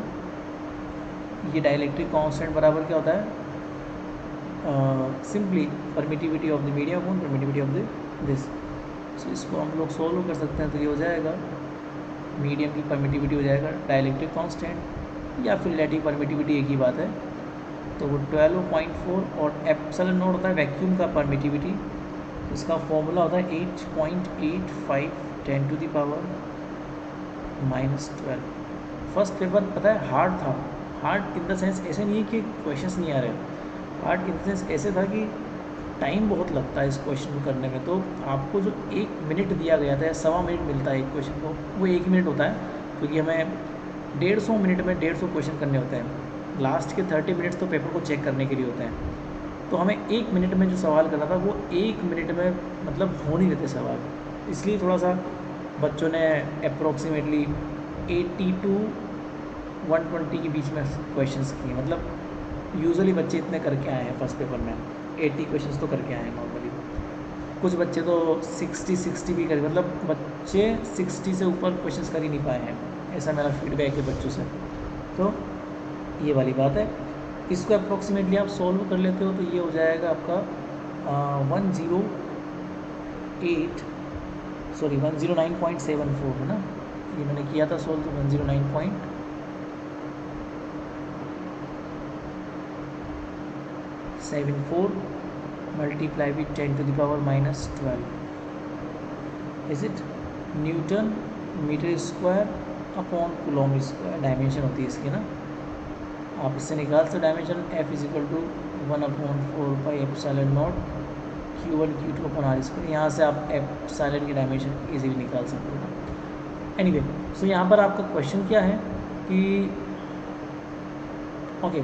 ये डाइलेक्ट्रिक कांस्टेंट बराबर क्या होता है, simply permittivity of the medium upon permittivity of the this. So इसको हम लोग सोल्व कर सकते हैं, तो ये हो जाएगा मीडियम की परमिटिविटी हो जाएगा डाइलेक्ट्रिक कांस्टेंट, या फिर रिलेटिव परमिटिविटी एक ही बात है। तो वो 12.4 और एप्सिलॉन नॉट होता है वैक्यूम का परमिटिविटी, इसका फॉर्मूला होता है 8.85 10 to the power -12। First paper पता है हार्ड था, हार्ड इन द सेंस ऐसे नहीं है कि क्वेश्चंस नहीं आ रहे, हार्ड इन द सेंस ऐसे था कि टाइम बहुत लगता है इस क्वेश्चन को करने में। तो आपको जो 1 मिनट दिया गया था या 1.25 मिनट मिलता है एक क्वेश्चन को, वो 1 मिनट होता है, क्योंकि हमें 150 मिनट में 150 क्वेश्चन करने होते हैं। लास्ट के 30 मिनट्स तो पेपर को चेक करने के लिए होते हैं। तो हमें 1 मिनट में जो सवाल करना था वो 1 मिनट में मतलब हो नहीं रहते सवाल, इसलिए थोड़ा सा बच्चों ने अप्रोक्सीमेटली 80 to 120 के बीच में क्वेश्चंस किए। मतलब यूजुअली बच्चे इतने करके आए हैं फर्स्ट पेपर में, 80 क्वेश्चंस तो करके आए हैं नॉर्मली। कुछ बच्चे तो 60 भी कर, मतलब बच्चे 60 से ऊपर क्वेश्चंस कर ही नहीं पाए हैं, ऐसा मेरा फीडबैक है बच्चों से। तो ये वाली बात है। इसको अप्रोक्सीमेटली आप सॉल्व कर लेते हो तो ये हो जाएगा आपका 109.74 है ना, ये मैंने किया था सॉल्व, तो 109.74 multiply with 10 to the power -12 is it newton metre square upon coulomb square, dimension होती है इसकी ना। आप इससे निकाल सकते dimension F = 1/4πε0 Q1 Q2 upon r²। यहाँ से आप एप्सिलॉन की डायमेंशन इजीली निकाल सकते हो। एनीवे, सो यहाँ पर आपका क्वेश्चन क्या है कि okay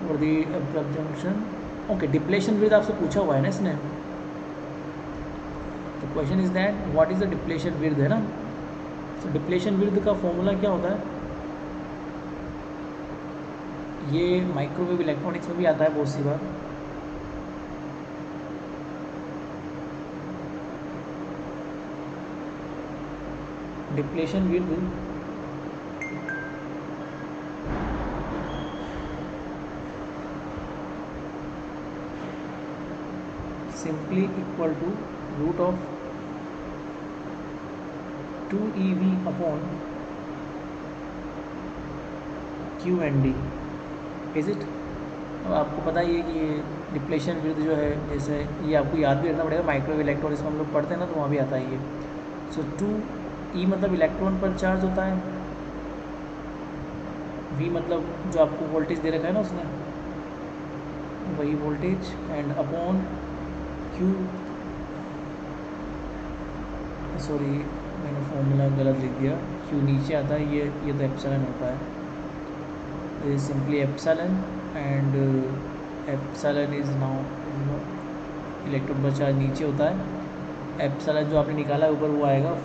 for the abrupt junction okay, depletion width आपसे पूछा हुआ है ना इसने, तो question is that what is the depletion width, है ना। तो डिप्लेशन विड्थ का फॉर्मूला क्या होता है, ये माइक्रोवेव इलेक्ट्रॉनिक्स में भी आता है बहुत सी बार। Depletion width simply equal to root of 2EV upon Q&D, is it. अब आपको पता ही है कि ये डिप्लेशन विड्थ जो है, जैसे ये आपको याद भी रखना पड़ेगा, माइक्रोवेव इलेक्ट्रॉनिक्स में हम लोग पढ़ते हैं ना, तो वहाँ भी आता है ये। सो 2E मतलब इलेक्ट्रॉन पर चार्ज होता है, V मतलब जो आपको वोल्टेज दे रखा है ना उसने, वही voltage, and upon Q, sorry मैंने फॉर्मूला गलत लिख दिया, Q नीचे आता है, ये तो एप्सिलॉन होता है, तो simply epsilon, and epsilon is now electron पर चार्ज नीचे होता है, एप्सिलॉन जो आपने निकाला है ऊपर वो आएगा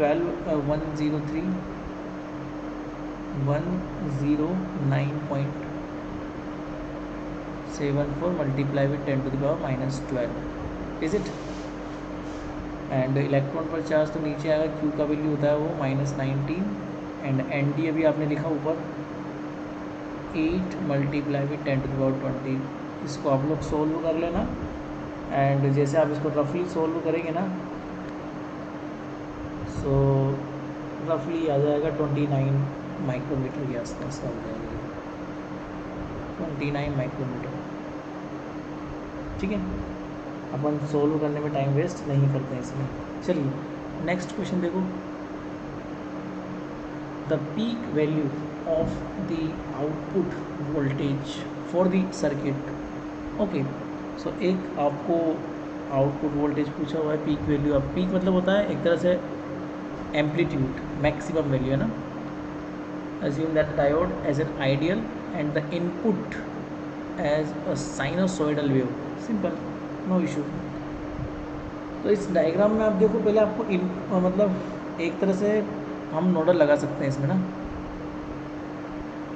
109.74 multiply with 10⁻⁻12, is it. And electron पर चार्ज तो नीचे आएगा, क्यू का वैल्यू होता है वो -19, एंड एन डी अभी आपने लिखा ऊपर 8 मल्टीप्लाई विथ 10⁻20। इसको आप लोग सोल्व कर लेना, एंड जैसे आप इसको रफली सोल्व करेंगे ना, सो रफली आ जाएगा 29 माइक्रोमीटर के आसपास आ जाएगा, 29 माइक्रोमीटर, ठीक है। अपन सोल्व करने में टाइम वेस्ट नहीं करते हैं इसमें। चलिए नेक्स्ट क्वेश्चन देखो, the peak value of the output voltage for the circuit. Okay, so एक आपको आउटपुट वोल्टेज पूछा हुआ है, पीक वैल्यू। अब पीक मतलब होता है एक तरह से एम्पलीट्यूड, मैक्सिमम वैल्यू, है ना। assume that diode as an ideal and the input as a sinusoidal wave, simple, no issue। तो इस डायग्राम में आप देखो, पहले आपको मतलब एक तरह से हम नोडल लगा सकते हैं इसमें ना,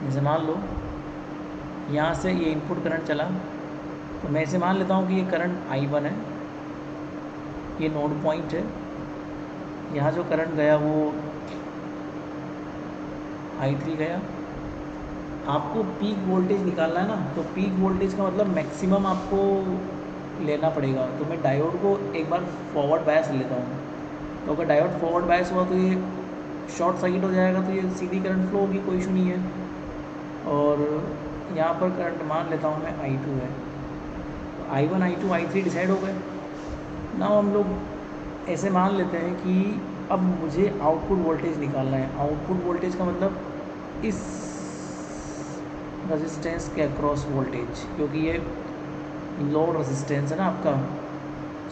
जैसे मान लो यहाँ से ये इनपुट करंट चला, तो मैं इसे मान लेता हूँ कि ये करंट I1 है, ये नोड पॉइंट है, यहाँ जो करंट गया वो I3 गया। आपको पीक वोल्टेज निकालना है ना, तो पीक वोल्टेज का मतलब मैक्सिमम आपको लेना पड़ेगा। तो मैं डायोड को एक बार फॉरवर्ड बायस लेता हूँ, तो अगर डायोड फॉरवर्ड बायस हुआ तो ये शॉर्ट सर्किट हो जाएगा, तो ये सीधी करंट फ्लो होगी, कोई इशू नहीं है। और यहाँ पर करंट मान लेता हूँ मैं I2 है, तो I1 I2 I3 डिसाइड हो गए ना। हम लोग ऐसे मान लेते हैं कि अब मुझे आउटपुट वोल्टेज निकालना है। आउटपुट वोल्टेज का मतलब इस रेजिस्टेंस के अक्रॉस वोल्टेज, क्योंकि ये लोड रेजिस्टेंस है ना आपका।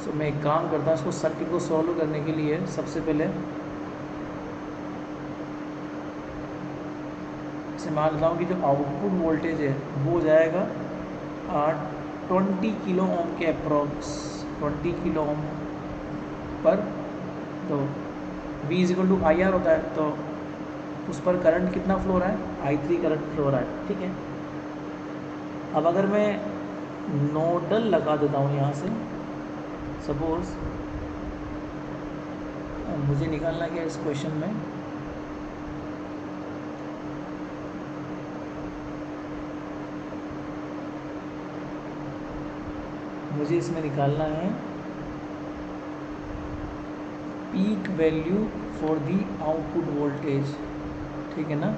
सो मैं एक काम करता हूँ, इसको सर्किट को सॉल्व करने के लिए सबसे पहले इसे मान लेता हूँ कि जो आउटपुट वोल्टेज है वो हो जाएगा 20 किलो ओम के अप्रॉक्स, 20 किलो ओम पर। तो V = IR होता है, तो उस पर करंट कितना फ्लो हो रहा है, I3 करंट फ्लो हो रहा है, ठीक है। अब अगर मैं नोडल लगा देता हूँ यहाँ से, सपोज मुझे निकालना क्या इस क्वेश्चन में, मुझे इसमें निकालना है peak value for the output voltage, ठीक है ना।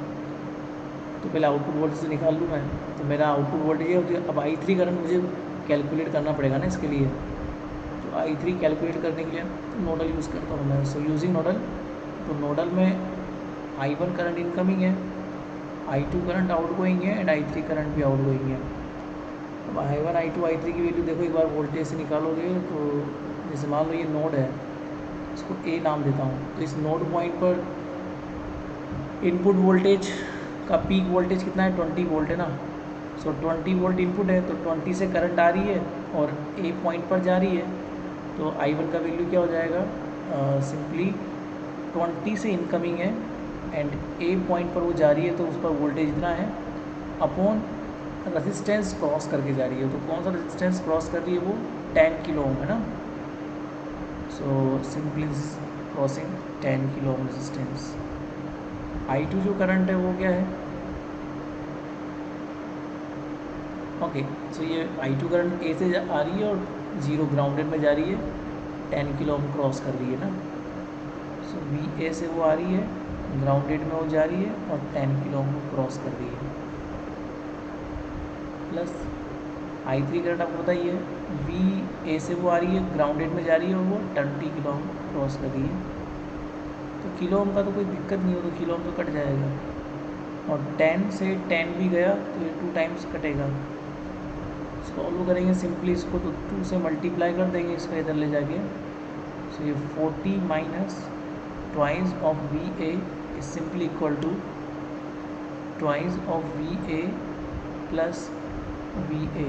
तो पहले आउटपुट वोल्टेज से निकाल लूँ मैं, तो मेरा आउटपुट वोल्टेज है, तो अब I3 करंट मुझे कैलकुलेट करना पड़ेगा ना इसके लिए। तो I3 कैलकुलेट करने के लिए नोडल यूज़ करता हूँ मैं, सो यूजिंग नोडल। तो नोडल में I1 करंट इनकमिंग है, I2 करंट आउटगोइंग है, एंड I3 करंट भी आउटगोइंग है। अब I1 I2 I3 की वैल्यू देखो, एक बार वोल्टेज से निकालोगे तो जैसे मान लो ये नोड है, इसको A नाम देता हूँ। तो इस नोड पॉइंट पर इनपुट वोल्टेज का पीक वोल्टेज कितना है, 20 वोल्ट है ना। सो 20 वोल्ट इनपुट है तो 20 से करंट आ रही है और ए पॉइंट पर जा रही है, तो I1 का वैल्यू क्या हो जाएगा, सिंपली 20 से इनकमिंग है एंड ए पॉइंट पर वो जा रही है तो उस पर वोल्टेज इतना है अपॉन रेजिस्टेंस क्रॉस करके जा रही है, तो कौन सा रेजिस्टेंस क्रॉस कर रही है, वो 10 किलो ओम है ना। So simply crossing 10 kilo ohm resistance. I2 जो करंट है वो क्या है, ओके सो ये I2 करंट ए से आ रही है और 0 ग्राउंडेड में जा रही है, 10 किलो ओम क्रॉस कर रही है ना। सो VA से वो आ रही है, ग्राउंडेड में वो जा रही है और 10 किलो ओम को क्रॉस कर रही है, प्लस I3 करंट आपको पता ही है, VA से वो आ रही है, ग्राउंडेड में जा रही है और वो 20 किलो ओम क्रॉस कर रही है। तो किलो ओम का तो कोई दिक्कत नहीं हो, तो किलो ओम तो कट जाएगा और 10 से 10 भी गया तो ये 2 टाइम्स कटेगा। सॉल्व करेंगे सिंपली इसको तो 2 से मल्टीप्लाई कर देंगे इसका इधर ले जाके। सो ये 40 minus twice of VA is simply equal to twice of VA plus VA।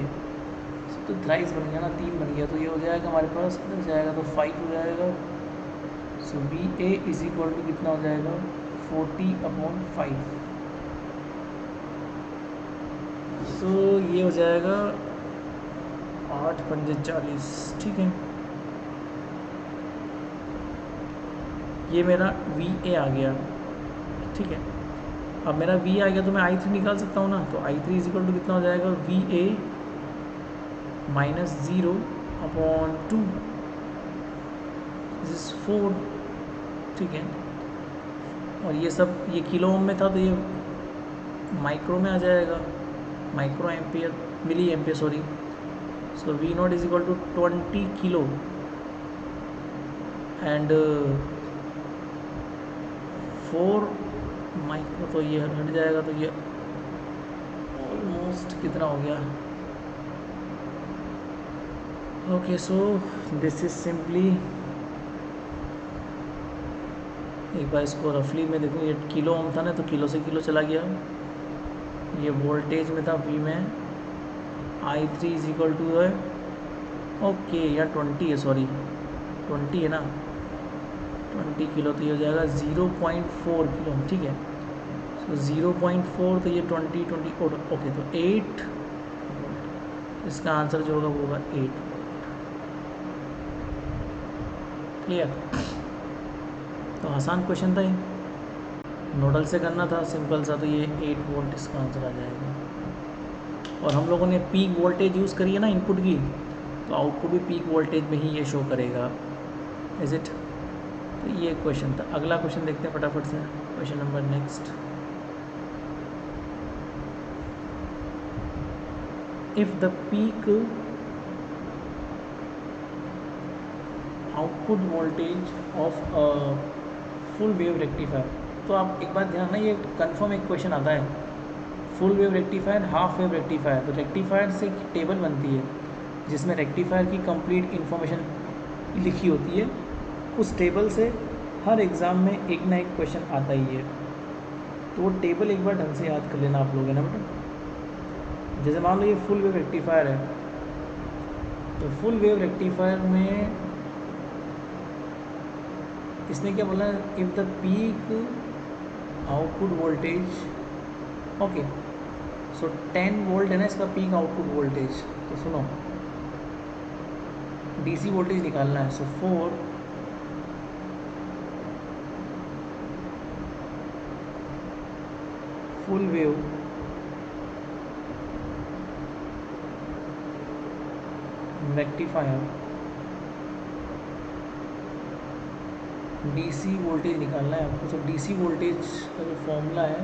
तो थ्राइस बन गया ना, 3 बन गया, तो ये हो जाएगा हमारे पास, किधर जाएगा तो 5 हो जाएगा। सो VA इज इक्वल टू कितना हो जाएगा, 40/5। सो ये हो जाएगा 8 पंजे 40, ठीक है। ये मेरा VA आ गया, ठीक है। अब मेरा VA आ गया तो मैं I3 निकाल सकता हूँ ना, तो I3 इज इक्वल टू कितना हो जाएगा, VA माइनस 0/2 दिस इज 4, ठीक है। और ये सब ये किलो ओम में था तो ये माइक्रो में आ जाएगा, micro ampere, milli ampere sorry. So V0 is equal to 20 kilo and 4 micro, तो ये हट जाएगा, तो ये ऑलमोस्ट कितना हो गया। Okay so this is simply, एक बार इसको रफली में देखूँ, ये किलो ओम था ना तो किलो से किलो चला गया, ये वोल्टेज में था V में, I3 इज इक्वल टू है, ओके या 20 है, सॉरी 20 है ना, 20 किलो, तो ये हो जाएगा 0.4 किलो ओम, ठीक है। सो 0.4 तो ये 20 ओके, तो 8, इसका आंसर जो होगा वो होगा 8। क्लियर, तो आसान क्वेश्चन था ये, नोडल से करना था सिंपल सा, तो ये 8 वोल्ट इसका आंसर आ जाएगा। और हम लोगों ने पीक वोल्टेज यूज़ करी है ना इनपुट की, तो आउटपुट भी पीक वोल्टेज में ही ये शो करेगा, इज इट। तो ये क्वेश्चन था। अगला क्वेश्चन देखते हैं फटाफट से, question number next. If the peak output voltage of a full wave rectifier, तो आप एक बात ध्यान ना, ये कंफर्म एक क्वेश्चन आता है, full wave rectifier, half wave rectifier. तो रेक्टिफायर से एक टेबल बनती है जिसमें रेक्टिफायर की कंप्लीट इन्फॉर्मेशन लिखी होती है, उस टेबल से हर एग्ज़ाम में एक ना एक क्वेश्चन आता ही है, तो वो टेबल एक बार ढंग से याद कर लेना आप लोग, है ना बेटा। जैसे मान लो ये फुल वेव रेक्टिफायर है, तो फुल वेव रेक्टिफायर में इसने क्या बोला, if the peak output voltage, okay so 10 volt है ना इसका पीक आउटपुट वोल्टेज। तो सुनो, DC वोल्टेज निकालना है, सो 4 full wave rectifier DC voltage निकालना है आपको। तो DC वोल्टेज का जो फॉर्मूला है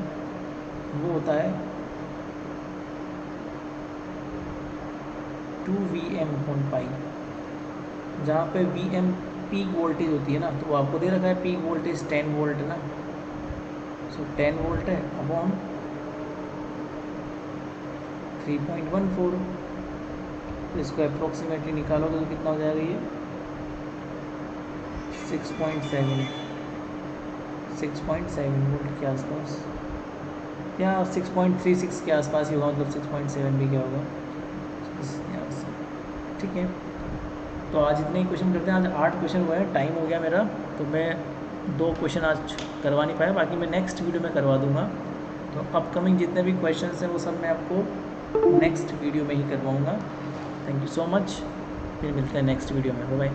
वो होता है 2Vm/π, जहाँ पे Vm पीक वोल्टेज होती है ना, तो वो आपको दे रखा है पीक वोल्टेज 10 वोल्ट है ना, सो 10 वोल्ट है अपॉन 3.14, तो इसको अप्रोक्सीमेटली निकालोगे तो कितना हो जाएगा, ये 6.7 वोल्ट के आसपास। या 6.36 के आसपास ही होगा, मतलब 6.7 भी क्या होगा यहाँ से। ठीक है, तो आज इतने ही क्वेश्चन करते हैं। आज 8 क्वेश्चन हुए हैं, टाइम हो गया मेरा, तो मैं 2 क्वेश्चन आज करवा नहीं पाया, बाकी मैं नेक्स्ट वीडियो में करवा दूँगा। तो अपकमिंग जितने भी क्वेश्चंस हैं वो सब मैं आपको नेक्स्ट वीडियो में ही करवाऊँगा। थैंक यू सो मच, फिर मिलते हैं नेक्स्ट वीडियो में, बाय बाय।